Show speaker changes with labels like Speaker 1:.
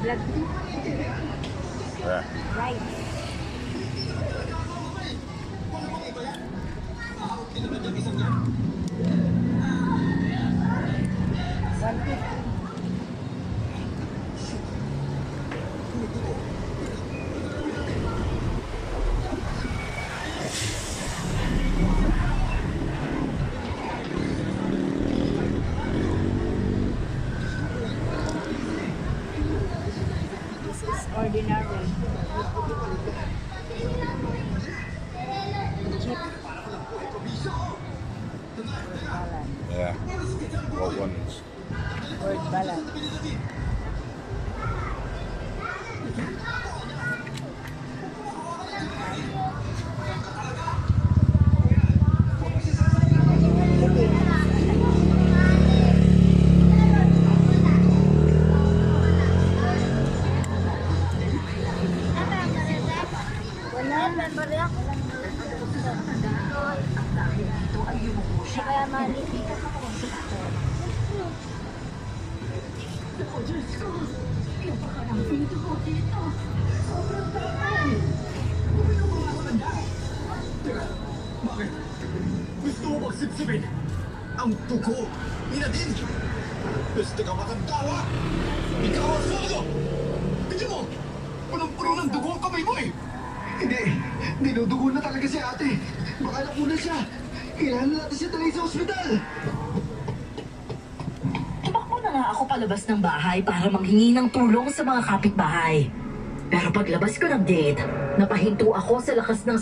Speaker 1: Vlog.
Speaker 2: Yeah.
Speaker 1: Right. This is ordinary. Cheap. Balance.
Speaker 2: Yeah. What ones?
Speaker 1: Word balance. Kaya mali.
Speaker 3: Bakit? Gusto mo bang sipsipin ang dugo ni Nadine? Gusto ka makantawa? Ikaw ang sordo! Tignan mo! Punong-puno ng dugo ang kamay mo eh! Hindi! Dinudugo na talaga si ate! Baka nakunan siya! Kailangan na natin siya talay sa ospital!
Speaker 4: Tumakbo na nga ako palabas ng bahay para manghingi ng tulong sa mga kapitbahay. Pero paglabas ko ng gate, napahinto ako sa lakas ng